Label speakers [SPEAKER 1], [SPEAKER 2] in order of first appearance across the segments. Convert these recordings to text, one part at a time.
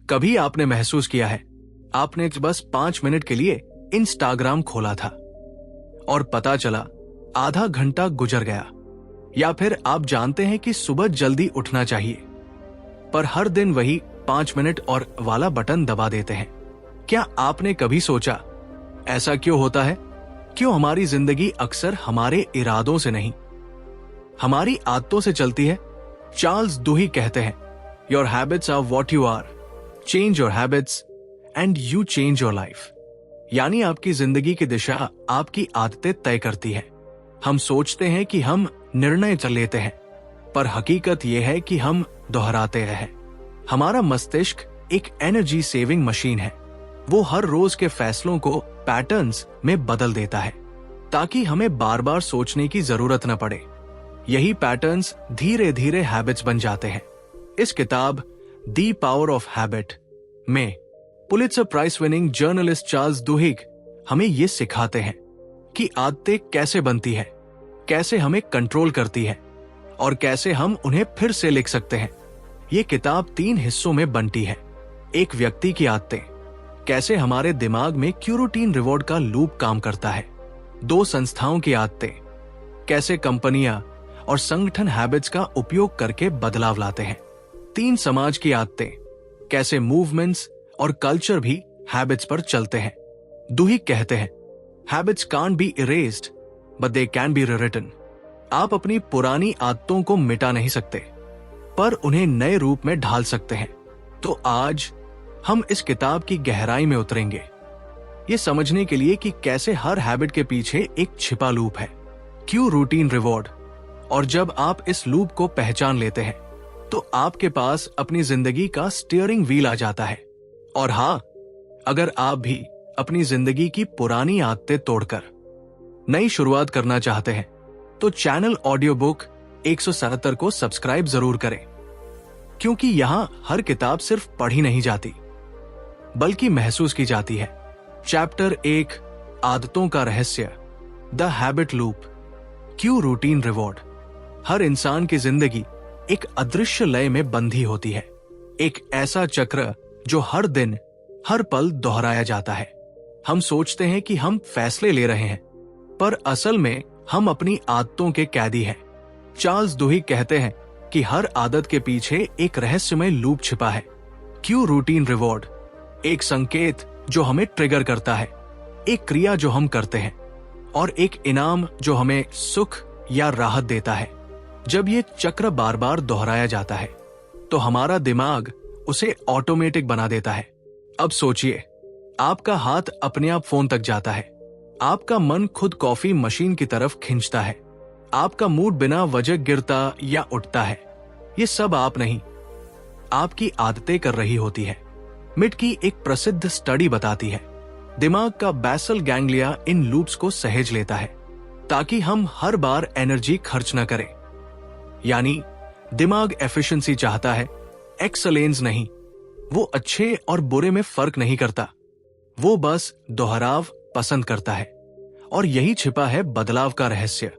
[SPEAKER 1] कभी आपने महसूस किया है आपने बस 5 मिनट के लिए इंस्टाग्राम खोला था और पता चला आधा घंटा गुजर गया? या फिर आप जानते हैं कि सुबह जल्दी उठना चाहिए पर हर दिन वही 5 मिनट और वाला बटन दबा देते हैं? क्या आपने कभी सोचा ऐसा क्यों होता है? क्यों हमारी जिंदगी अक्सर हमारे इरादों से नहीं हमारी आदतों से चलती है? चार्ल्स दुही कहते हैं, your habits are what you are, change your habits and you change your life. यानी आपकी जिंदगी की दिशा आपकी आदतें तय करती है। हम सोचते हैं कि हम निर्णय लेते हैं पर हकीकत यह है कि हम दोहराते रहे। हमारा मस्तिष्क एक एनर्जी सेविंग मशीन है। वो हर रोज के फैसलों को पैटर्न्स में बदल देता है ताकि हमें बार बार सोचने की जरूरत न पड़े। यही पैटर्न्स धीरे धीरे हैबिट्स बन जाते हैं। इस किताब द पावर ऑफ हैबिट में Pulitzer prize winning journalist Charles Duhigg हमें ये सिखाते हैं कि आदतें कैसे बनती है, कैसे हमें कंट्रोल करती है और कैसे हम उन्हें फिर से लिख सकते हैं। ये किताब 3 हिस्सों में बंटी है। एक व्यक्ति की आदतें, कैसे हमारे दिमाग में क्यूरूटीन रिवॉर्ड का लूप काम करता है। 2 संस्थाओं की आदतें, कैसे कंपनियां और संगठन हैबिट्स का उपयोग करके बदलाव लाते हैं। 3 समाज की आदतें, कैसे मूवमेंट्स और कल्चर भी हैबिट्स पर चलते हैं। दुही कहते हैं, habits can't be erased but they can be written. आप अपनी पुरानी आदतों को मिटा नहीं सकते पर उन्हें नए रूप में ढाल सकते हैं। तो आज हम इस किताब की गहराई में उतरेंगे, ये समझने के लिए कि कैसे हर हैबिट के पीछे एक छिपा लूप है, क्यों रूटीन रिवॉर्ड। और जब आप इस लूप को पहचान लेते हैं तो आपके पास अपनी जिंदगी का स्टीयरिंग व्हील आ जाता है। और हाँ, अगर आप भी अपनी जिंदगी की पुरानी आदतें तोड़कर नई शुरुआत करना चाहते हैं तो चैनल ऑडियो बुक 177 को सब्सक्राइब जरूर करें, क्योंकि यहां हर किताब सिर्फ पढ़ी नहीं जाती बल्कि महसूस की जाती है। चैप्टर 1, आदतों का रहस्य, द हैबिट लूप, क्यों रूटीन रिवॉर्ड। हर इंसान की जिंदगी एक अदृश्य लय में बंधी होती है, एक ऐसा चक्र जो हर दिन हर पल दोहराया जाता है। हम सोचते हैं कि हम फैसले ले रहे हैं पर असल में हम अपनी आदतों के कैदी हैं। चार्ल्स दुही कहते हैं कि हर आदत के पीछे एक रहस्यमय लूप छिपा है। क्यों रूटीन रिवॉर्ड, एक संकेत जो हमें ट्रिगर करता है, एक क्रिया जो हम करते हैं और एक इनाम जो हमें सुख या राहत देता है। जब ये चक्र बार बार दोहराया जाता है तो हमारा दिमाग उसे ऑटोमेटिक बना देता है। अब सोचिए, आपका हाथ अपने आप फोन तक जाता है, आपका मन खुद कॉफी मशीन की तरफ खींचता है, आपका मूड बिना वजह गिरता या उठता है। ये सब आप नहीं, आपकी आदतें कर रही होती है। मिट की एक प्रसिद्ध स्टडी बताती है, दिमाग का बेसल गैंग्लिया इन लूप्स को सहेज लेता है ताकि हम हर बार एनर्जी खर्च न करें। यानी दिमाग एफिशिएंसी चाहता है, एक्सलेंस नहीं। वो अच्छे और बुरे में फर्क नहीं करता, वो बस दोहराव पसंद करता है। और यही छिपा है बदलाव का रहस्य।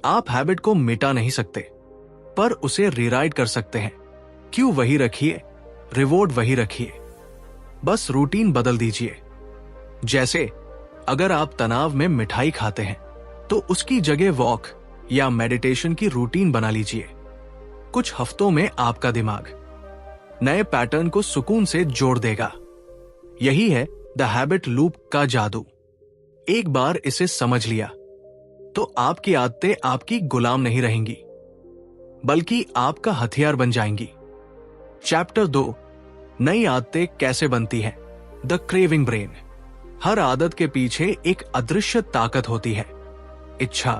[SPEAKER 1] आप हैबिट को मिटा नहीं सकते पर उसे रीराइट कर सकते हैं। क्यों वही रखिए, रिवॉर्ड वही रखिए, बस रूटीन बदल दीजिए। जैसे अगर आप तनाव में मिठाई खाते हैं तो उसकी जगह वॉक या मेडिटेशन की रूटीन बना लीजिए। कुछ हफ्तों में आपका दिमाग नए पैटर्न को सुकून से जोड़ देगा। यही है द हैबिट लूप का जादू। एक बार इसे समझ लिया तो आपकी आदतें आपकी गुलाम नहीं रहेंगी बल्कि आपका हथियार बन जाएंगी। चैप्टर 2, नई आदतें कैसे बनती हैं, द क्रेविंग ब्रेन। हर आदत के पीछे एक अदृश्य ताकत होती है, इच्छा,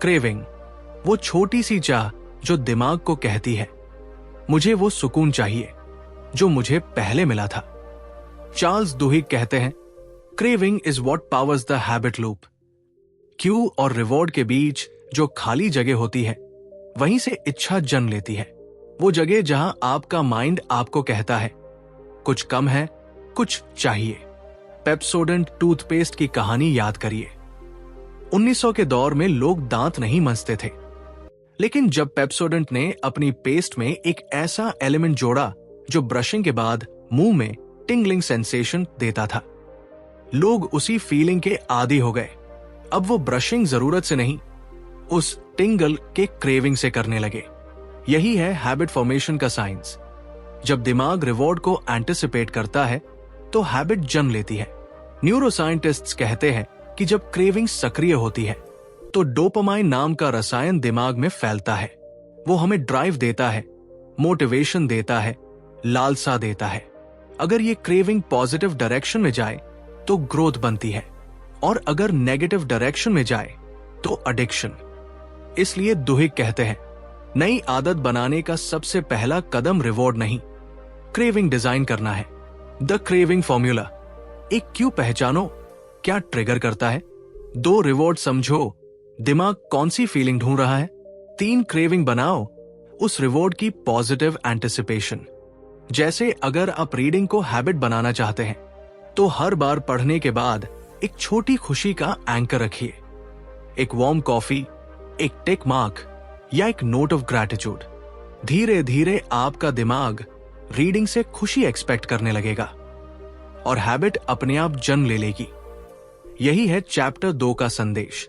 [SPEAKER 1] क्रेविंग, वो छोटी सी चाह जो दिमाग को कहती है मुझे वो सुकून चाहिए जो मुझे पहले मिला था। चार्ल्स दुहिग कहते हैं, craving is what powers the habit loop. Q और रिवॉर्ड के बीच जो खाली जगह होती है वहीं से इच्छा जन्म लेती है। वो जगह जहां आपका माइंड आपको कहता है कुछ कम है, कुछ चाहिए। पेप्सोडेंट टूथपेस्ट की कहानी याद करिए। 1900 के दौर में लोग दांत नहीं मांजते थे, लेकिन जब पेप्सोडेंट ने अपनी पेस्ट में एक ऐसा एलिमेंट जोड़ा जो ब्रशिंग के बाद मुंह में टिंगलिंग सेंसेशन देता था। लोग उसी फीलिंग के आदी हो गए। अब वो ब्रशिंग जरूरत से नहीं, उस टिंगल के क्रेविंग से करने लगे। यही है हैबिट फॉर्मेशन का साइंस। जब दिमाग रिवॉर्ड को एंटिसिपेट करता है तो हैबिट जन्म लेती है। न्यूरोसाइंटिस्ट्स कहते हैं कि जब क्रेविंग सक्रिय होती है तो डोपामाइन नाम का रसायन दिमाग में फैलता है। वो हमें ड्राइव देता है, मोटिवेशन देता है, लालसा देता है। अगर ये क्रेविंग पॉजिटिव डायरेक्शन में जाए तो ग्रोथ बनती है, और अगर नेगेटिव डायरेक्शन में जाए तो एडिक्शन। इसलिए दुहिक कहते हैं, नई आदत बनाने का सबसे पहला कदम रिवॉर्ड नहीं, क्रेविंग डिजाइन करना है। The craving formula. एक क्यू पहचानो, क्या ट्रिगर करता है। 2 रिवॉर्ड समझो, दिमाग कौन सी फीलिंग ढूंढ रहा है। 3 क्रेविंग बनाओ, उस रिवॉर्ड की पॉजिटिव एंटिसिपेशन। जैसे अगर आप रीडिंग को हैबिट बनाना चाहते हैं तो हर बार पढ़ने के बाद एक छोटी खुशी का एंकर रखिए। एक वार्म कॉफी, एक टिक मार्क या एक नोट ऑफ ग्रैटिट्यूड। धीरे धीरे आपका दिमाग रीडिंग से खुशी एक्सपेक्ट करने लगेगा और हैबिट अपने आप जन्म ले लेगी। यही है चैप्टर 2 का संदेश।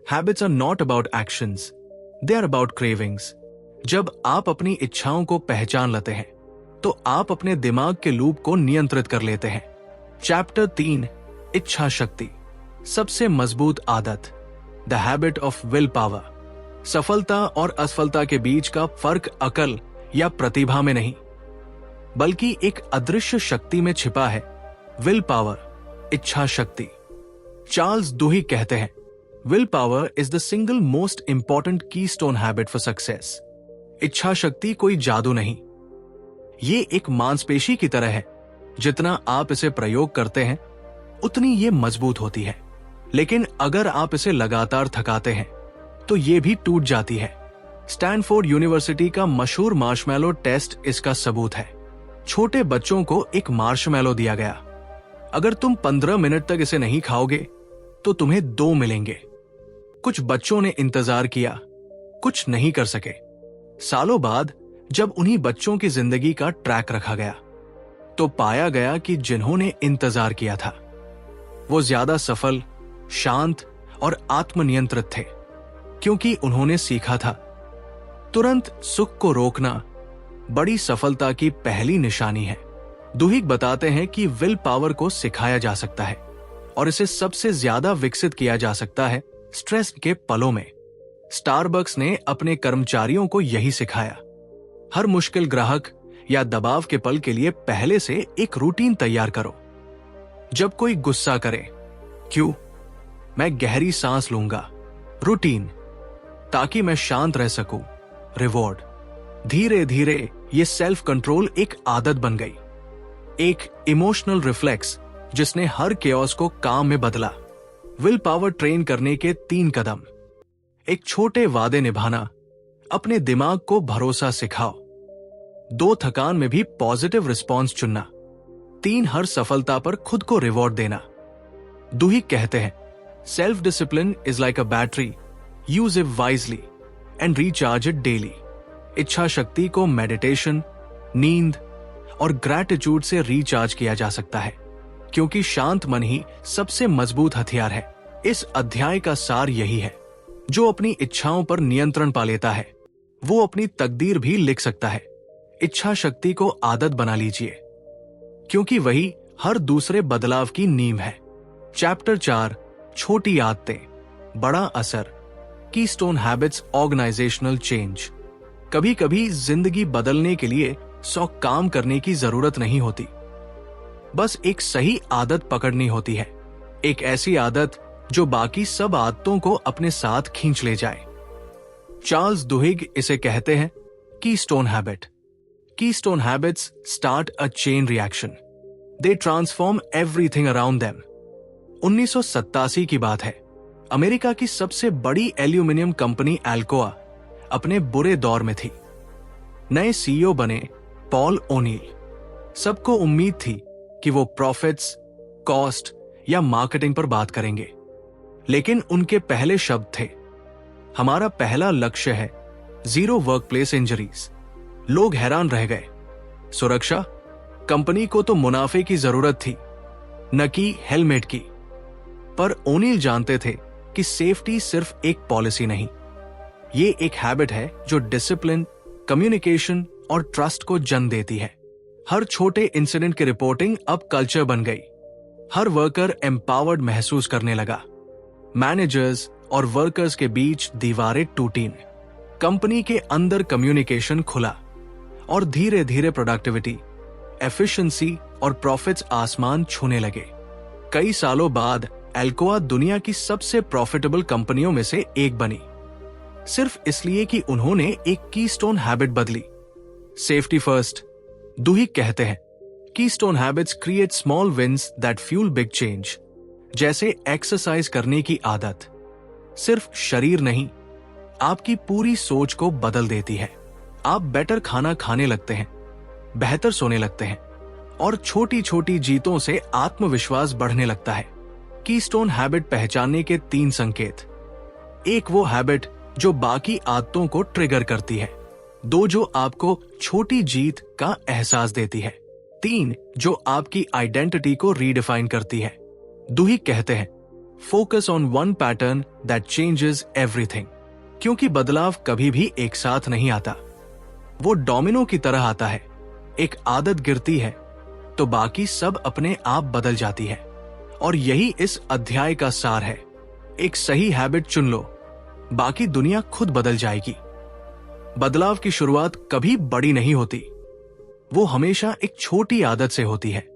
[SPEAKER 1] Habits are not about actions, they are about cravings. जब आप अपनी इच्छाओं को पहचान लेते हैं तो आप अपने दिमाग के लूप को नियंत्रित कर लेते हैं। चैप्टर 3, इच्छा शक्ति, सबसे मजबूत आदत, the habit of will power. सफलता और असफलता के बीच का फर्क अकल या प्रतिभा में नहीं, बल्कि एक अदृश्य शक्ति में छिपा है। विल पावर, इच्छा शक्ति। चार्ल्स दुहिक कहते हैं, will power is the single most important keystone habit for success. इच्छा शक्ति कोई जादू नहीं, ये एक मांसपेशी की तरह है। जितना आप इसे प्रयोग करते हैं उतनी ये मजबूत होती है, लेकिन अगर आप इसे लगातार थकाते हैं तो ये भी टूट जाती है। स्टैनफोर्ड यूनिवर्सिटी का मशहूर मार्शमैलो टेस्ट इसका सबूत है। छोटे बच्चों को एक मार्शमैलो दिया गया। अगर तुम 15 मिनट तक इसे नहीं खाओगे तो तुम्हें 2 मिलेंगे। कुछ बच्चों ने इंतजार किया, कुछ नहीं कर सके। सालों बाद जब उन्हीं बच्चों की जिंदगी का ट्रैक रखा गया तो पाया गया कि जिन्होंने इंतजार किया था वो ज्यादा सफल, शांत और आत्मनियंत्रित थे, क्योंकि उन्होंने सीखा था तुरंत सुख को रोकना बड़ी सफलता की पहली निशानी है। दुहिक बताते हैं कि विल पावर को सिखाया जा सकता है और इसे सबसे ज्यादा विकसित किया जा सकता है स्ट्रेस के पलों में। स्टारबक्स ने अपने कर्मचारियों को यही सिखाया। हर मुश्किल ग्राहक या दबाव के पल के लिए पहले से एक रूटीन तैयार करो। जब कोई गुस्सा करे, क्यों, मैं गहरी सांस लूंगा। रूटीन, ताकि मैं शांत रह सकूं। रिवॉर्ड। धीरे धीरे ये सेल्फ कंट्रोल एक आदत बन गई, एक इमोशनल रिफ्लेक्स जिसने हर केओस को काम में बदला। विल पावर ट्रेन करने के 3 कदम। एक छोटे वादे निभाना, अपने दिमाग को भरोसा सिखाओ। 2 थकान में भी पॉजिटिव रिस्पॉन्स चुनना। 3 हर सफलता पर खुद को रिवॉर्ड देना। दुहिक कहते हैं, self discipline is like a battery, use it wisely and recharge it daily. इच्छा शक्ति को मेडिटेशन, नींद और ग्रैटिट्यूड से रिचार्ज किया जा सकता है, क्योंकि शांत मन ही सबसे मजबूत हथियार है। इस अध्याय का सार यही है, जो अपनी इच्छाओं पर नियंत्रण पा लेता है वो अपनी तकदीर भी लिख सकता है। इच्छा शक्ति को आदत बना लीजिए, क्योंकि वही हर दूसरे बदलाव की नींव है। चैप्टर 4, छोटी आदतें, बड़ा असर, कीस्टोन हैबिट्स, ऑर्गेनाइजेशनल चेंज। कभी कभी जिंदगी बदलने के लिए 100 काम करने की जरूरत नहीं होती, बस एक सही आदत पकड़नी होती है। एक ऐसी आदत जो बाकी सब आदतों को अपने साथ खींच ले जाए। चार्ल्स दुहिग इसे कहते हैं keystone habit. Keystone habits start a chain reaction, they transform everything around them. 1987 की बात है। अमेरिका की सबसे बड़ी एल्यूमिनियम कंपनी एल्कोआ अपने बुरे दौर में थी। नए सीईओ बने पॉल ओनील। सबको उम्मीद थी कि वो प्रॉफिट्स, कॉस्ट या मार्केटिंग पर बात करेंगे, लेकिन उनके पहले शब्द थे, हमारा पहला लक्ष्य है 0 वर्कप्लेस इंजरीज। लोग हैरान रह गए। सुरक्षा? कंपनी को तो मुनाफे की जरूरत थी, न कि हेलमेट की। पर ओनील जानते थे कि सेफ्टी सिर्फ एक पॉलिसी नहीं, ये एक हैबिट है जो डिसिप्लिन, कम्युनिकेशन और ट्रस्ट को जन्म देती है। हर छोटे इंसिडेंट की रिपोर्टिंग अब कल्चर बन गई। हर वर्कर एम्पावर्ड महसूस करने लगा। मैनेजर्स और वर्कर्स के बीच दीवारें टूटी, कंपनी के अंदर कम्युनिकेशन खुला और धीरे धीरे प्रोडक्टिविटी, एफिशिएंसी और प्रॉफिट्स आसमान छूने लगे। कई सालों बाद एल्कोआ दुनिया की सबसे प्रॉफिटेबल कंपनियों में से एक बनी, सिर्फ इसलिए कि उन्होंने एक कीस्टोन हैबिट बदली। Safety first. दुहिक कहते हैं, keystone habits create small wins that fuel big change. जैसे एक्सरसाइज करने की आदत सिर्फ शरीर नहीं, आपकी पूरी सोच को बदल देती है। आप बेटर खाना खाने लगते हैं, बेहतर सोने लगते हैं और छोटी छोटी जीतों से आत्मविश्वास बढ़ने लगता है। कीस्टोन हैबिट पहचानने के 3 संकेत। 1 वो हैबिट जो बाकी आदतों को ट्रिगर करती है। 2 जो आपको छोटी जीत का एहसास देती है। 3 जो आपकी आइडेंटिटी को रीडिफाइन करती है। दुहिक कहते हैं, focus on one pattern that changes everything. क्योंकि बदलाव कभी भी एक साथ नहीं आता, वो डोमिनो की तरह आता है। एक आदत गिरती है तो बाकी सब अपने आप बदल जाती है। और यही इस अध्याय का सार है। एक सही हैबिट चुन लो, बाकी दुनिया खुद बदल जाएगी। बदलाव की शुरुआत कभी बड़ी नहीं होती, वो हमेशा एक छोटी आदत से होती है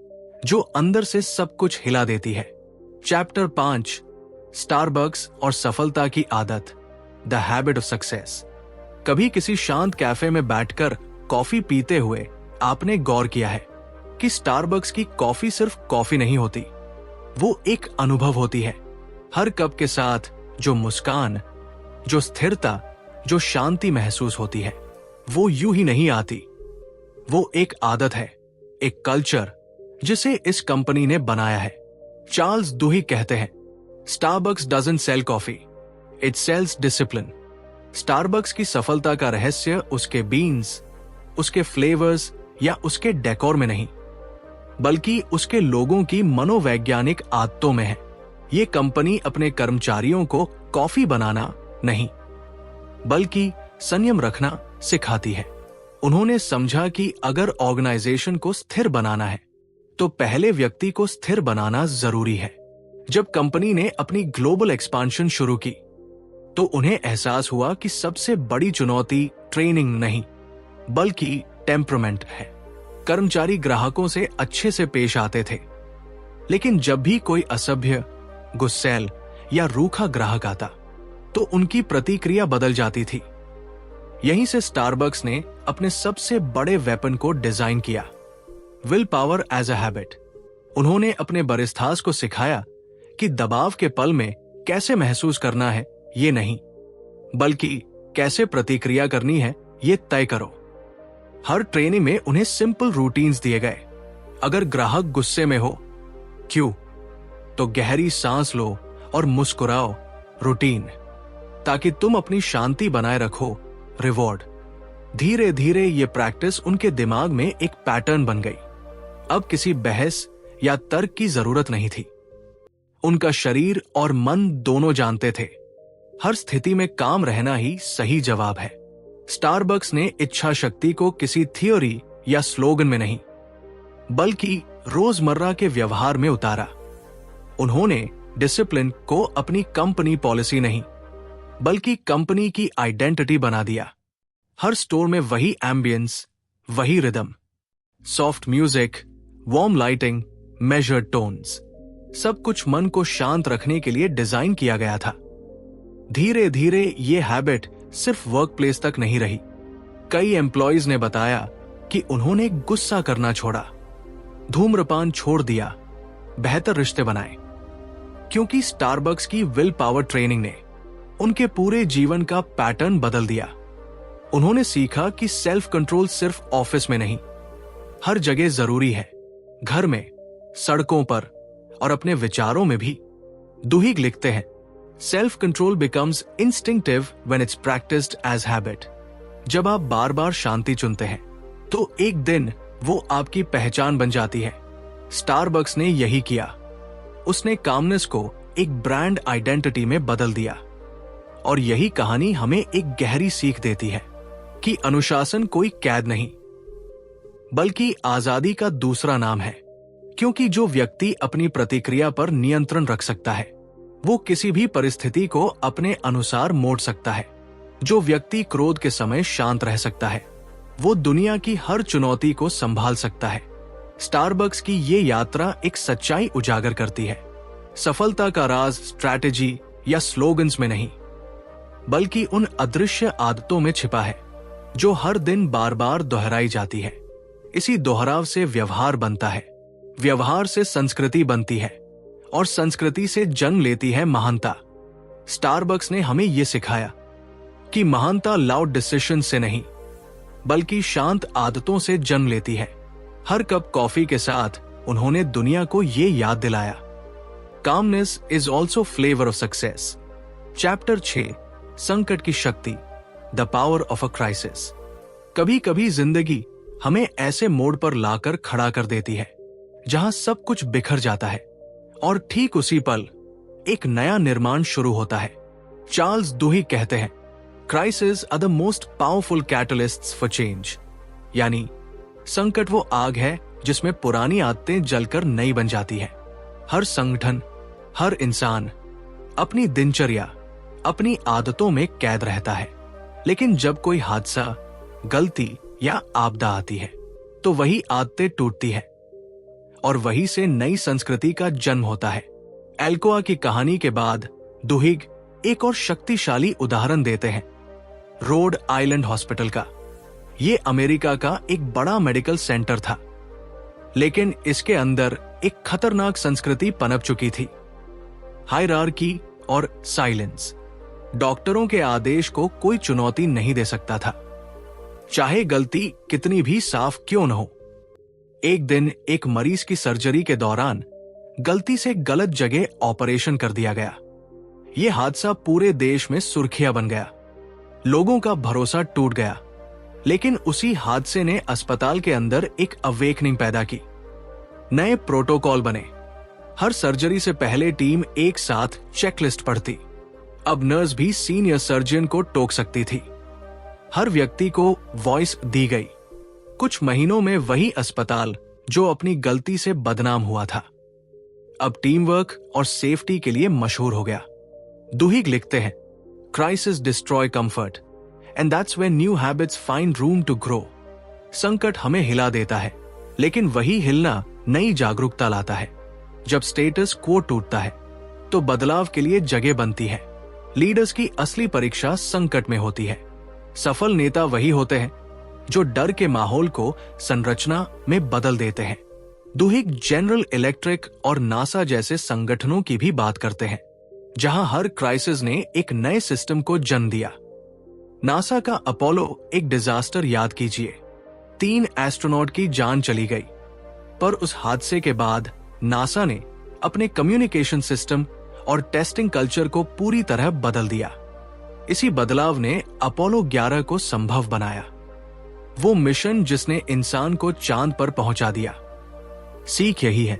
[SPEAKER 1] जो अंदर से सब कुछ हिला देती है। चैप्टर 5, स्टारबक्स और सफलता की आदत, द हैबिट ऑफ सक्सेस। कभी किसी शांत कैफे में बैठकर कॉफी पीते हुए आपने गौर किया है कि स्टारबक्स की कॉफी सिर्फ कॉफी नहीं होती, वो एक अनुभव होती है। हर कप के साथ जो मुस्कान, जो स्थिरता, जो शांति महसूस होती है, वो यूं ही नहीं आती। वो एक आदत है, एक कल्चर जिसे इस कंपनी ने बनाया है। चार्ल्स दुहिक कहते हैं, Starbucks doesn't sell coffee, it sells discipline. Starbucks की सफलता का रहस्य उसके बीन्स, उसके फ्लेवर्स या उसके डेकोर में नहीं, बल्कि उसके लोगों की मनोवैज्ञानिक आदतों में है। ये कंपनी अपने कर्मचारियों को कॉफी बनाना नहीं, बल्कि संयम रखना सिखाती है। उन्होंने समझा कि अगर ऑर्गेनाइजेशन को स्थिर बनाना है तो पहले व्यक्ति को स्थिर बनाना जरूरी है। जब कंपनी ने अपनी ग्लोबल एक्सपांशन शुरू की तो उन्हें एहसास हुआ कि सबसे बड़ी चुनौती ट्रेनिंग नहीं, बल्कि टेम्परामेंट है। कर्मचारी ग्राहकों से अच्छे से पेश आते थे, लेकिन जब भी कोई असभ्य, गुस्सैल या रूखा ग्राहक आता तो उनकी प्रतिक्रिया बदल जाती थी। यहीं से स्टारबक्स ने अपने सबसे बड़े वेपन को डिजाइन किया, will power as a habit. उन्होंने अपने बरिस्तास को सिखाया कि दबाव के पल में कैसे महसूस करना है ये नहीं, बल्कि कैसे प्रतिक्रिया करनी है ये तय करो। हर ट्रेनिंग में उन्हें सिंपल रूटीन्स दिए गए। अगर ग्राहक गुस्से में हो, क्यों? तो गहरी सांस लो और मुस्कुराओ, रूटीन। ताकि तुम अपनी शांति बनाए रखो, रिवॉर्ड। धीरे धीरे ये प्रैक्टिस उनके दिमाग में एक पैटर्न बन गई। अब किसी बहस या तर्क की जरूरत नहीं थी। उनका शरीर और मन दोनों जानते थे, हर स्थिति में काम रहना ही सही जवाब है। स्टारबक्स ने इच्छा शक्ति को किसी थियोरी या स्लोगन में नहीं, बल्कि रोजमर्रा के व्यवहार में उतारा। उन्होंने डिसिप्लिन को अपनी कंपनी पॉलिसी नहीं, बल्कि कंपनी की आइडेंटिटी बना दिया। हर स्टोर में वही एम्बियंस, वही rhythm, soft music, warm lighting, measured tones, सब कुछ मन को शांत रखने के लिए डिजाइन किया गया था। धीरे धीरे ये हैबिट सिर्फ वर्क प्लेस तक नहीं रही। कई एम्प्लॉयज ने बताया कि उन्होंने गुस्सा करना छोड़ा, धूम्रपान छोड़ दिया, बेहतर रिश्ते बनाए, क्योंकि स्टारबक्स की विल पावर ट्रेनिंग ने उनके पूरे जीवन का पैटर्न बदल दिया। उन्होंने सीखा कि सेल्फ कंट्रोल सिर्फ ऑफिस में नहीं, हर जगह जरूरी है, घर में, सड़कों पर और अपने विचारों में भी। दुहिग लिखते हैं, self control becomes instinctive when it's practised as habit. जब आप बार बार शांति चुनते हैं तो एक दिन वो आपकी पहचान बन जाती है। स्टारबक्स ने यही किया। उसने कामनेस को एक ब्रांड आइडेंटिटी में बदल दिया। और यही कहानी हमें एक गहरी सीख देती है कि अनुशासन कोई कैद नहीं, बल्कि आजादी का दूसरा नाम है। क्योंकि जो व्यक्ति अपनी प्रतिक्रिया पर नियंत्रण रख सकता है, वो किसी भी परिस्थिति को अपने अनुसार मोड़ सकता है। जो व्यक्ति क्रोध के समय शांत रह सकता है, वो दुनिया की हर चुनौती को संभाल सकता है। स्टारबक्स की ये यात्रा एक सच्चाई उजागर करती है। सफलता का राज स्ट्रैटेजी या स्लोगन्स में नहीं, बल्कि उन अदृश्य आदतों में छिपा है जो हर दिन बार बार दोहराई जाती है। इसी दोहराव से व्यवहार बनता है, व्यवहार से संस्कृति बनती है, और संस्कृति से जन्म लेती है महानता। स्टारबक्स ने हमें यह सिखाया कि महानता लाउड डिसीजन से नहीं, बल्कि शांत आदतों से जन्म लेती है। हर कप कॉफी के साथ उन्होंने दुनिया को ये याद दिलाया, calmness is also flavour of success. Chapter 6, संकट की शक्ति, the power of a crisis. कभी कभी जिंदगी हमें ऐसे मोड़ पर लाकर खड़ा कर देती है जहां सब कुछ बिखर जाता है, और ठीक उसी पल एक नया निर्माण शुरू होता है। चार्ल्स दुहिग कहते हैं, crisis are the most powerful catalysts for change. यानी संकट वो आग है जिसमें पुरानी आदतें जलकर नई बन जाती है। हर संगठन, हर इंसान अपनी दिनचर्या, अपनी आदतों में कैद रहता है, लेकिन जब कोई हादसा, गलती या आपदा आती है, तो वही आदतें टूटती है और वही से नई संस्कृति का जन्म होता है। एल्कोआ की कहानी के बाद दुहिग एक और शक्तिशाली उदाहरण देते हैं, रोड आइलैंड हॉस्पिटल का। ये अमेरिका का एक बड़ा मेडिकल सेंटर था, लेकिन इसके अंदर एक खतरनाक संस्कृति पनप चुकी थी, हायरार्की और साइलेंस। डॉक्टरों के आदेश को कोई चुनौती नहीं दे सकता था, चाहे गलती कितनी भी साफ क्यों न हो। एक दिन एक मरीज की सर्जरी के दौरान गलती से गलत जगह ऑपरेशन कर दिया गया। यह हादसा पूरे देश में सुर्खियां बन गया, लोगों का भरोसा टूट गया। लेकिन उसी हादसे ने अस्पताल के अंदर एक अवेकनिंग पैदा की। नए प्रोटोकॉल बने। हर सर्जरी से पहले टीम एक साथ चेकलिस्ट पढ़ती। अब नर्स भी सीनियर सर्जन को टोक सकती थी। हर व्यक्ति को वॉइस दी गई। कुछ महीनों में वही अस्पताल जो अपनी गलती से बदनाम हुआ था, अब टीम वर्क और सेफ्टी के लिए मशहूर हो गया। दुहिग लिखते हैं, crisis destroy comfort and that's when new habits find room to grow. संकट हमें हिला देता है, लेकिन वही हिलना नई जागरूकता लाता है। जब स्टेटस क्वो टूटता है, तो बदलाव के लिए जगह बनती है। लीडर्स की असली परीक्षा संकट में होती है। सफल नेता वही होते हैं जो डर के माहौल को संरचना में बदल देते हैं। दुहिग जनरल इलेक्ट्रिक और नासा जैसे संगठनों की भी बात करते हैं, जहां हर क्राइसिस ने एक नए सिस्टम को जन्म दिया। नासा का अपोलो एक डिजास्टर याद कीजिए, 3 एस्ट्रोनॉट की जान चली गई, पर उस हादसे के बाद नासा ने अपने कम्युनिकेशन सिस्टम और टेस्टिंग कल्चर को पूरी तरह बदल दिया। इसी बदलाव ने अपोलो 11 को संभव बनाया, वो मिशन जिसने इंसान को चांद पर पहुंचा दिया। सीख यही है,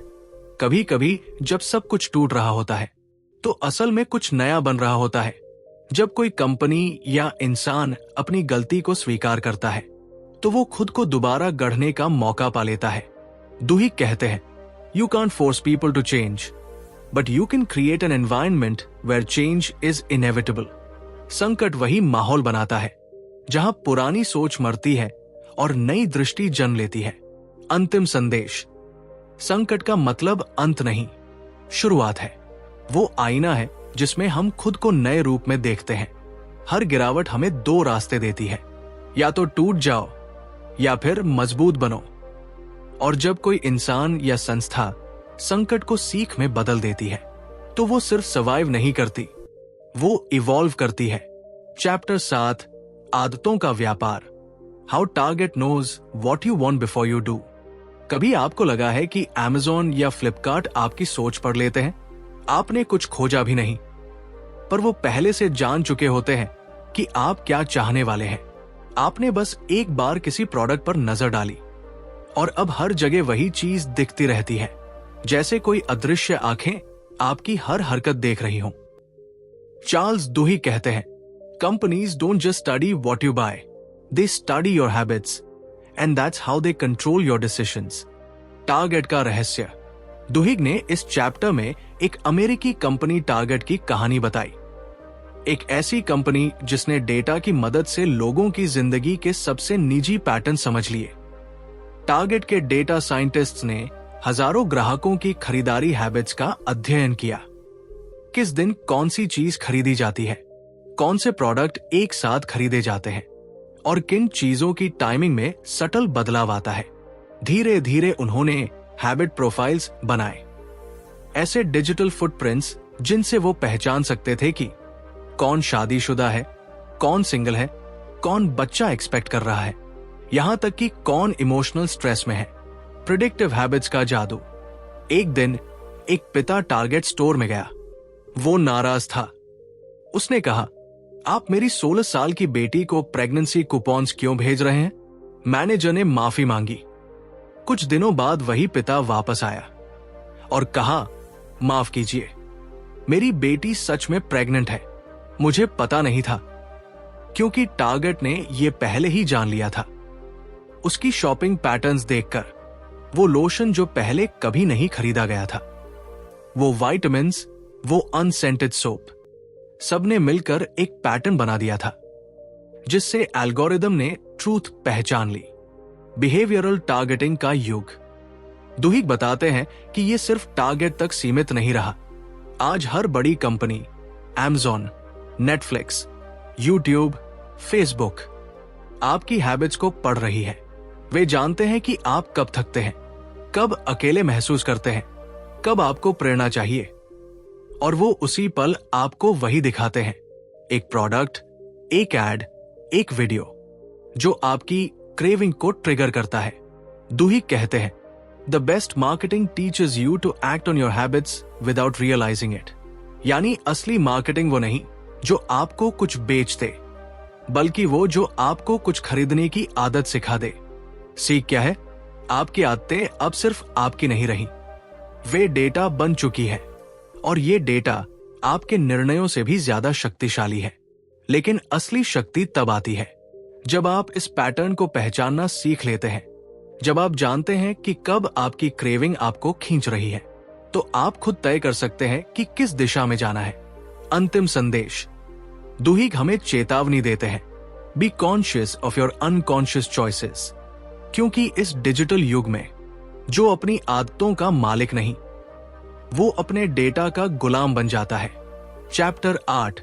[SPEAKER 1] कभी कभी जब सब कुछ टूट रहा होता है, तो असल में कुछ नया बन रहा होता है। जब कोई कंपनी या इंसान अपनी गलती को स्वीकार करता है, तो वो खुद को दोबारा गढ़ने का मौका पा लेता है। दुहिग कहते हैं, you can't force people to change, but you can create an environment where change is inevitable. संकट वही माहौल बनाता है जहां पुरानी सोच मरती है और नई दृष्टि जन्म लेती है। अंतिम संदेश, संकट का मतलब अंत नहीं, शुरुआत है। वो आईना है जिसमें हम खुद को नए रूप में देखते हैं। हर गिरावट हमें 2 रास्ते देती है, या तो टूट जाओ या फिर मजबूत बनो। और जब कोई इंसान या संस्था संकट को सीख में बदल देती है, तो वो सिर्फ सर्वाइव नहीं करती, वो इवॉल्व करती है। चैप्टर 7, आदतों का व्यापार, how Target knows what you want before you do. कभी आपको लगा है कि Amazon या फ्लिपकार्ट आपकी सोच पढ़ लेते हैं? आपने कुछ खोजा भी नहीं, पर वो पहले से जान चुके होते हैं कि आप क्या चाहने वाले हैं। आपने बस एक बार किसी प्रोडक्ट पर नजर डाली और अब हर जगह वही चीज दिखती रहती है, जैसे कोई अदृश्य आंखें आपकी हर हरकत देख रही हों। चार्ल्स दुही कहते हैं, companies don't just study what you buy, they study your habits and that's how they control your decisions. Target का रहस्य। दुहिग ने इस चैप्टर में एक अमेरिकी कंपनी टारगेट की कहानी बताई। एक ऐसी कंपनी जिसने डेटा की मदद से लोगों की जिंदगी के सबसे निजी पैटर्न समझ लिए। टारगेट के डेटा साइंटिस्ट्स ने हजारों ग्राहकों की खरीदारी हैबिट्स का अध्ययन किया। किस दिन कौन सी चीज खरीदी जाती है, कौन से प्रोडक्ट एक साथ खरीदे जाते हैं और किन चीजों की टाइमिंग में सटल बदलाव आता है। धीरे धीरे उन्होंने हैबिट प्रोफाइल्स बनाए, ऐसे डिजिटल फुटप्रिंट्स जिनसे वो पहचान सकते थे कि कौन शादीशुदा है, कौन सिंगल है, कौन बच्चा एक्सपेक्ट कर रहा है, यहां तक कि कौन इमोशनल स्ट्रेस में है। प्रिडिक्टिव हैबिट्स का जादू। एक दिन एक पिता टारगेट स्टोर में गया। वो नाराज था। उसने कहा, आप मेरी 16 साल की बेटी को प्रेगनेंसी कूपन्स क्यों भेज रहे हैं? मैनेजर ने माफी मांगी। कुछ दिनों बाद वही पिता वापस आया और कहा, माफ कीजिए, मेरी बेटी सच में प्रेग्नेंट है, मुझे पता नहीं था। क्योंकि टारगेट ने यह पहले ही जान लिया था। उसकी शॉपिंग पैटर्न्स देखकर, वो लोशन जो पहले कभी नहीं खरीदा गया था, वो विटामिन्स, वो अनसेंटेड सोप, सबने मिलकर एक पैटर्न बना दिया था, जिससे एल्गोरिदम ने ट्रूथ पहचान ली। बिहेवियरल टारगेटिंग का युग। दुहिग बताते हैं कि यह सिर्फ टारगेट तक सीमित नहीं रहा। आज हर बड़ी company, Amazon, Netflix, YouTube, Facebook आपकी हैबिट्स को पढ़ रही है। वे जानते हैं कि आप कब थकते हैं, कब अकेले महसूस करते हैं, कब आपको प्रेरणा चाहिए, और वो उसी पल आपको वही दिखाते हैं। एक प्रोडक्ट, एक एड, एक वीडियो जो आपकी क्रेविंग को ट्रिगर करता है। दुही कहते हैं, the best marketing teaches you to act on your habits without realising it. यानी असली मार्केटिंग वो नहीं जो आपको कुछ बेच दे, बल्कि वो जो आपको कुछ खरीदने की आदत सिखा दे। सीख क्या है? आपकी आदतें अब सिर्फ आपकी नहीं रही, वे डेटा बन चुकी है, और ये डेटा आपके निर्णयों से भी ज्यादा शक्तिशाली है। लेकिन असली शक्ति तब आती है जब आप इस पैटर्न को पहचानना सीख लेते हैं। जब आप जानते हैं कि कब आपकी क्रेविंग आपको खींच रही है, तो आप खुद तय कर सकते हैं कि किस दिशा में जाना है। अंतिम संदेश। दुहिग हमें चेतावनी देते हैं, be conscious of your unconscious choices. क्योंकि इस डिजिटल युग में जो अपनी आदतों का मालिक नहीं, वो अपने डेटा का गुलाम बन जाता है। चैप्टर 8,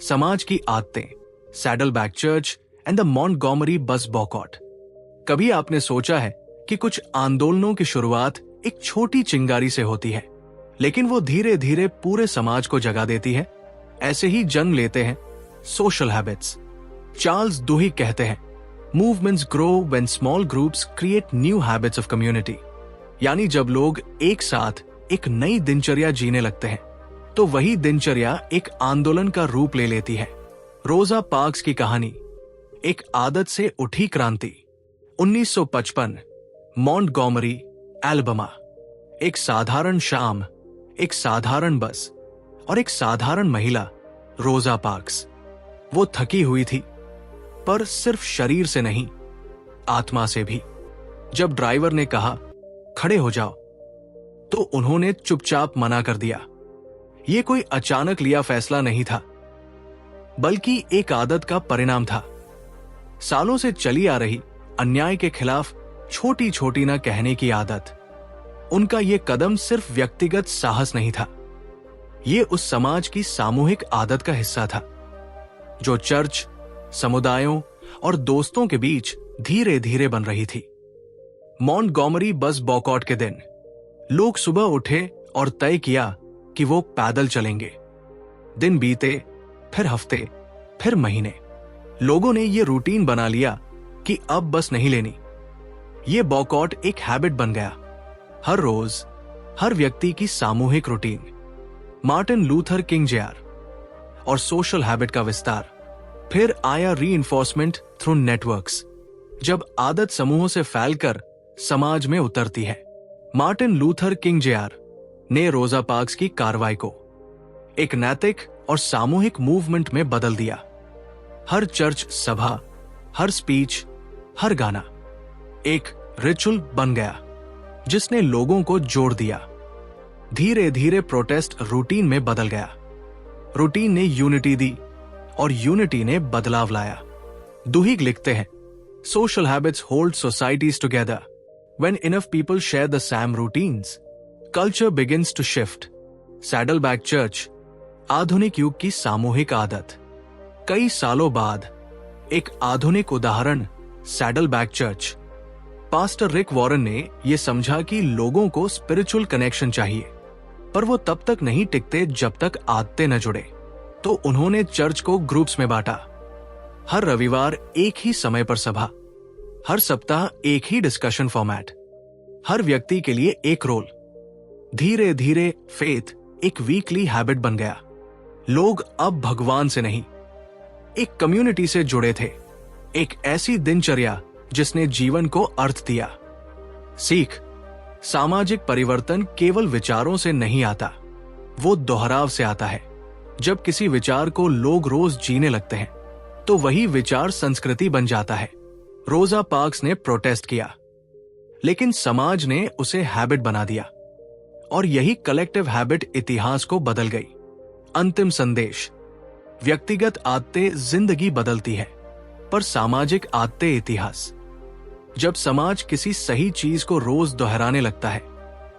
[SPEAKER 1] समाज की आदतें, saddleback church and the Montgomery बस बॉयकॉट। कभी आपने सोचा है कि कुछ आंदोलनों की शुरुआत एक छोटी चिंगारी से होती है, लेकिन वो धीरे धीरे पूरे समाज को जगा देती है। ऐसे ही जन्म लेते हैं सोशल हैबिट्स। चार्ल्स दुही कहते हैं, movements grow when small groups create new habits of community. यानी जब लोग एक साथ एक नई दिनचर्या जीने लगते हैं, तो वही दिनचर्या एक आंदोलन का रूप ले लेती है। रोजा पार्क्स की कहानी, एक आदत से उठी क्रांति। 1955, मॉन्टगोमरी, एल्बमा। एक साधारण शाम, एक साधारण बस और एक साधारण महिला, रोजा पार्क्स। वो थकी हुई थी, पर सिर्फ शरीर से नहीं, आत्मा से भी। जब ड्राइवर ने कहा, खड़े हो जाओ, तो उन्होंने चुपचाप मना कर दिया। यह कोई अचानक लिया फैसला नहीं था, बल्कि एक आदत का परिणाम था। सालों से चली आ रही अन्याय के खिलाफ छोटी छोटी ना कहने की आदत। उनका यह कदम सिर्फ व्यक्तिगत साहस नहीं था, यह उस समाज की सामूहिक आदत का हिस्सा था, जो चर्च, समुदायों और दोस्तों के बीच धीरे धीरे बन रही थी। मॉन्टगोमरी बस बॉयकॉट के दिन लोग सुबह उठे और तय किया कि वो पैदल चलेंगे। दिन बीते, फिर हफ्ते, फिर महीने। लोगों ने ये रूटीन बना लिया कि अब बस नहीं लेनी। ये बॉयकॉट एक हैबिट बन गया, हर रोज, हर व्यक्ति की सामूहिक रूटीन। मार्टिन लूथर किंग जr और सोशल हैबिट का विस्तार। फिर आया रीइंफोर्समेंट थ्रू नेटवर्क्स। जब आदत समूहों से फैलकर समाज में उतरती है। मार्टिन लूथर किंग जr ने रोजा पार्क्स की कार्रवाई को एक नैतिक और सामूहिक मूवमेंट में बदल दिया। हर चर्च सभा, हर स्पीच, हर गाना एक रिचुअल बन गया जिसने लोगों को जोड़ दिया। धीरे धीरे प्रोटेस्ट रूटीन में बदल गया। रूटीन ने यूनिटी दी और यूनिटी ने बदलाव लाया। दुहिग लिखते हैं, social habits hold societies together when enough people share the same routines, culture begins to shift. Saddleback church, आधुनिक युग की सामूहिक आदत। कई सालों बाद एक आधुनिक उदाहरण सैडलबैक चर्च। पास्टर रिक वॉरेन ने यह समझा कि लोगों को स्पिरिचुअल कनेक्शन चाहिए, पर वो तब तक नहीं टिकते जब तक आदतें न जुड़े। तो उन्होंने चर्च को ग्रुप्स में बांटा। हर रविवार एक ही समय पर सभा, हर सप्ताह एक ही डिस्कशन फॉर्मेट, हर व्यक्ति के लिए एक रोल। धीरे धीरे फेथ एक वीकली हैबिट बन गया। लोग अब भगवान से नहीं, एक कम्युनिटी से जुड़े थे, एक ऐसी दिनचर्या जिसने जीवन को अर्थ दिया। सीख, सामाजिक परिवर्तन केवल विचारों से नहीं आता, वो दोहराव से आता है। जब किसी विचार को लोग रोज जीने लगते हैं तो वही विचार संस्कृति बन जाता है। रोजा पार्क्स ने प्रोटेस्ट किया, लेकिन समाज ने उसे हैबिट बना दिया और यही कलेक्टिव हैबिट इतिहास को बदल गई। अंतिम संदेश, व्यक्तिगत आदतें जिंदगी बदलती है, पर सामाजिक आदतें इतिहास। जब समाज किसी सही चीज को रोज दोहराने लगता है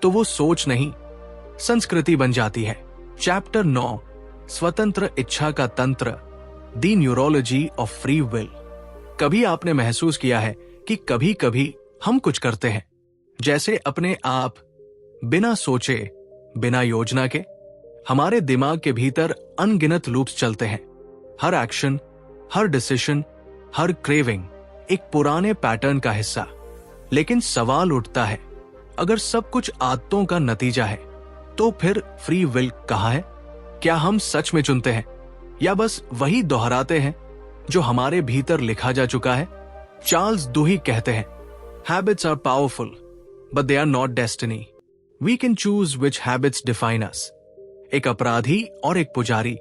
[SPEAKER 1] तो वो सोच नहीं, संस्कृति बन जाती है। चैप्टर 9, स्वतंत्र इच्छा का तंत्र, the neurology of free will. कभी आपने महसूस किया है कि कभी कभी हम कुछ करते हैं जैसे अपने आप, बिना सोचे, बिना योजना के? हमारे दिमाग के भीतर अनगिनत लूप्स चलते हैं। हर एक्शन, हर डिसीजन, हर क्रेविंग एक पुराने पैटर्न का हिस्सा। लेकिन सवाल उठता है, अगर सब कुछ आदतों का नतीजा है तो फिर फ्री विल कहाँ है? क्या हम सच में चुनते हैं या बस वही दोहराते हैं जो हमारे भीतर लिखा जा चुका है? चार्ल्स दुही कहते हैं, habits are powerful but they are not destiny. We can choose which habits define us. एक अपराधी और एक पुजारी,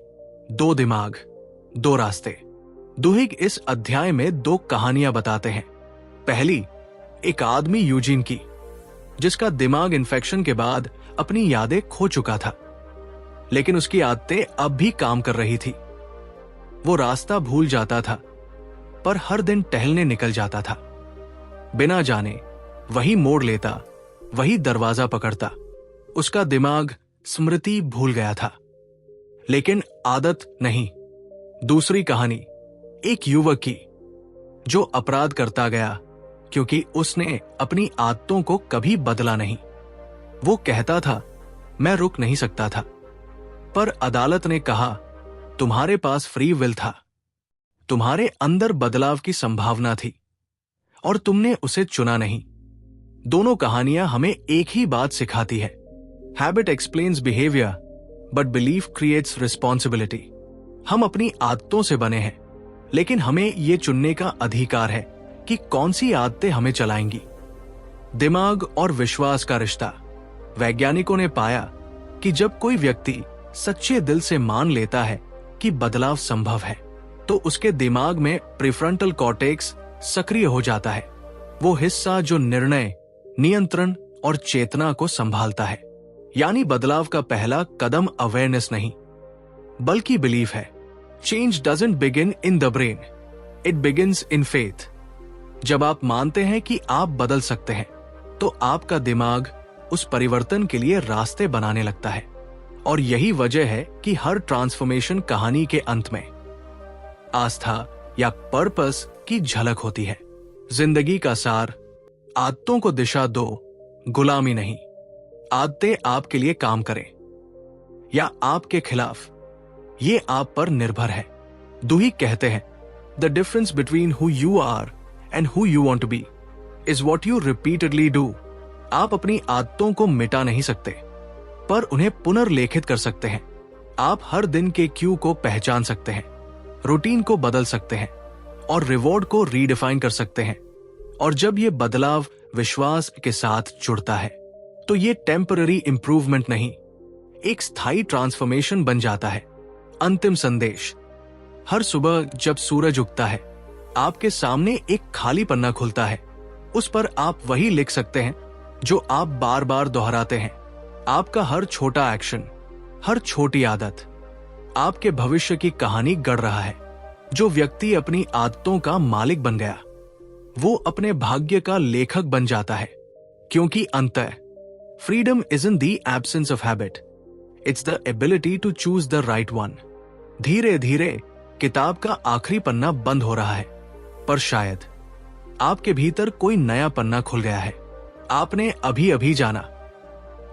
[SPEAKER 1] दो दिमाग, दो रास्ते। दुहिग इस अध्याय में दो कहानियां बताते हैं। पहली, एक आदमी यूजीन की, जिसका दिमाग इन्फेक्शन के बाद अपनी यादें खो चुका था, लेकिन उसकी आदतें अब भी काम कर रही थी। वो रास्ता भूल जाता था, पर हर दिन टहलने निकल जाता था। बिना जाने वही मोड़ लेता, वही दरवाजा पकड़ता। उसका दिमाग स्मृति भूल गया था, लेकिन आदत नहीं। दूसरी कहानी, एक युवक की, जो अपराध करता गया क्योंकि उसने अपनी आदतों को कभी बदला नहीं। वो कहता था, मैं रुक नहीं सकता था, पर अदालत ने कहा, तुम्हारे पास फ्री विल था, तुम्हारे अंदर बदलाव की संभावना थी और तुमने उसे चुना नहीं। दोनों कहानियां हमें एक ही बात सिखाती है, habit explains behaviour but belief creates responsibility. हम अपनी आदतों से बने हैं, लेकिन हमें यह चुनने का अधिकार है कि कौन सी आदतें हमें चलाएंगी। दिमाग और विश्वास का रिश्ता। वैज्ञानिकों ने पाया कि जब कोई व्यक्ति सच्चे दिल से मान लेता है कि बदलाव संभव है, तो उसके दिमाग में प्रीफ्रंटल कॉर्टेक्स सक्रिय हो जाता है, वो हिस्सा जो निर्णय, नियंत्रण और चेतना को संभालता है। यानी बदलाव का पहला कदम अवेयरनेस नहीं, बल्कि बिलीफ है। Change doesn't begin in the brain, it begins in faith. जब आप मानते हैं कि आप बदल सकते हैं, तो आपका दिमाग उस परिवर्तन के लिए रास्ते बनाने लगता है। और यही वजह है कि हर ट्रांसफॉर्मेशन कहानी के अंत में आस्था या पर्पस की झलक होती है। जिंदगी का सार, आदतों को दिशा दो, गुलामी नहीं। आदतें आपके लिए काम करें या आपके खिलाफ, ये आप पर निर्भर है। दुही कहते हैं, the difference between who you are and who you want to be is what you repeatedly do. आप अपनी आदतों को मिटा नहीं सकते, पर उन्हें पुनर्लेखित कर सकते हैं। आप हर दिन के क्यू को पहचान सकते हैं, रूटीन को बदल सकते हैं और रिवॉर्ड को रीडिफाइन कर सकते हैं। और जब ये बदलाव विश्वास के साथ जुड़ता है तो ये टेम्पररी इंप्रूवमेंट नहीं, एक स्थायी ट्रांसफॉर्मेशन बन जाता है। अंतिम संदेश। हर सुबह जब सूरज उगता है, आपके सामने एक खाली पन्ना खुलता है। उस पर आप वही लिख सकते हैं जो आप बार बार दोहराते हैं। आपका हर छोटा एक्शन, हर छोटी आदत आपके भविष्य की कहानी गढ़ रहा है। जो व्यक्ति अपनी आदतों का मालिक बन गया, वो अपने भाग्य का लेखक बन जाता है। क्योंकि अंततः freedom isn't the absence of habit, it's the ability to choose the right one। धीरे धीरे किताब का आखिरी पन्ना बंद हो रहा है, पर शायद आपके भीतर कोई नया पन्ना खुल गया है। आपने अभी अभी जाना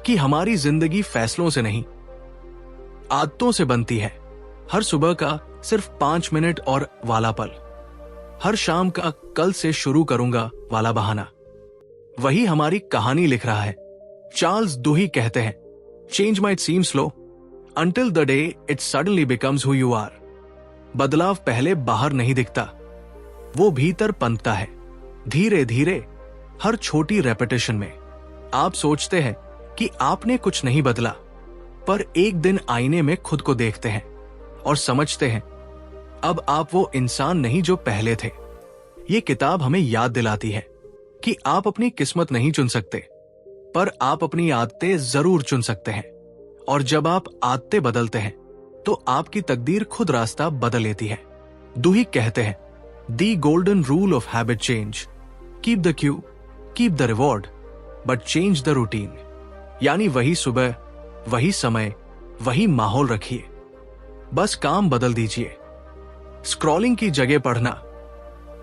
[SPEAKER 1] कि हमारी जिंदगी फैसलों से नहीं, आदतों से बनती है। हर सुबह का सिर्फ 5 मिनट और वाला पल, हर शाम का कल से शुरू करूंगा वाला बहाना, वही हमारी कहानी लिख रहा है। चार्ल्स दुही कहते हैं, change might seem slow until the day it suddenly becomes who you are. बदलाव पहले बाहर नहीं दिखता, वो भीतर पनपता है। धीरे धीरे हर छोटी रेपिटेशन में आप सोचते हैं कि आपने कुछ नहीं बदला, पर एक दिन आईने में खुद को देखते हैं और समझते हैं अब आप वो इंसान नहीं जो पहले थे। ये किताब हमें याद दिलाती है कि आप अपनी किस्मत नहीं चुन सकते, पर आप अपनी आदतें जरूर चुन सकते हैं। और जब आप आदतें बदलते हैं तो आपकी तकदीर खुद रास्ता बदल लेती है। दुही कहते हैं, the golden rule of habit change, keep the cue, keep the reward, but change the routine. यानी वही सुबह, वही समय, वही माहौल रखिए, बस काम बदल दीजिए। स्क्रॉलिंग की जगह पढ़ना,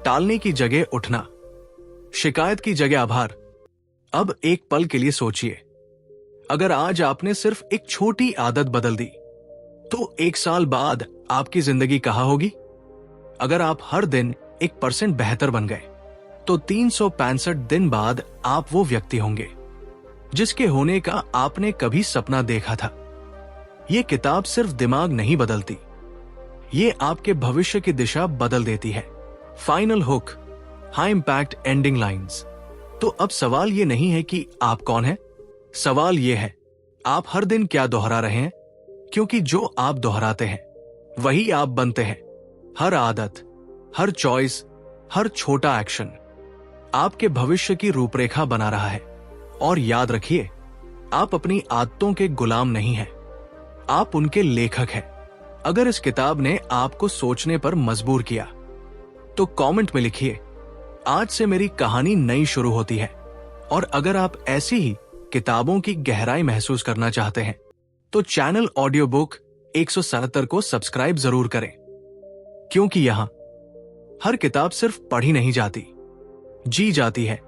[SPEAKER 1] टालने की जगह उठना, शिकायत की जगह आभार। अब एक पल के लिए सोचिए, अगर आज आपने सिर्फ एक छोटी आदत बदल दी तो 1 साल बाद आपकी जिंदगी कहां होगी? अगर आप हर दिन 1% बेहतर बन गए तो 365 दिन बाद आप वो व्यक्ति होंगे जिसके होने का आपने कभी सपना देखा था। ये किताब सिर्फ दिमाग नहीं बदलती, ये आपके भविष्य की दिशा बदल देती है। Final hook, high impact ending lines. तो अब सवाल ये नहीं है कि आप कौन हैं, सवाल ये है आप हर दिन क्या दोहरा रहे हैं, क्योंकि जो आप दोहराते हैं वही आप बनते हैं। हर आदत, हर चॉइस, हर छोटा एक्शन आपके भविष्य की रूपरेखा बना रहा है। और याद रखिए, आप अपनी आदतों के गुलाम नहीं हैं, आप उनके लेखक हैं। अगर इस किताब ने आपको सोचने पर मजबूर किया तो कमेंट में लिखिए, आज से मेरी कहानी नई शुरू होती है। और अगर आप ऐसी ही किताबों की गहराई महसूस करना चाहते हैं तो चैनल ऑडियो बुक 177 को सब्सक्राइब जरूर करें, क्योंकि यहां हर किताब सिर्फ पढ़ी नहीं जाती, जी जाती है।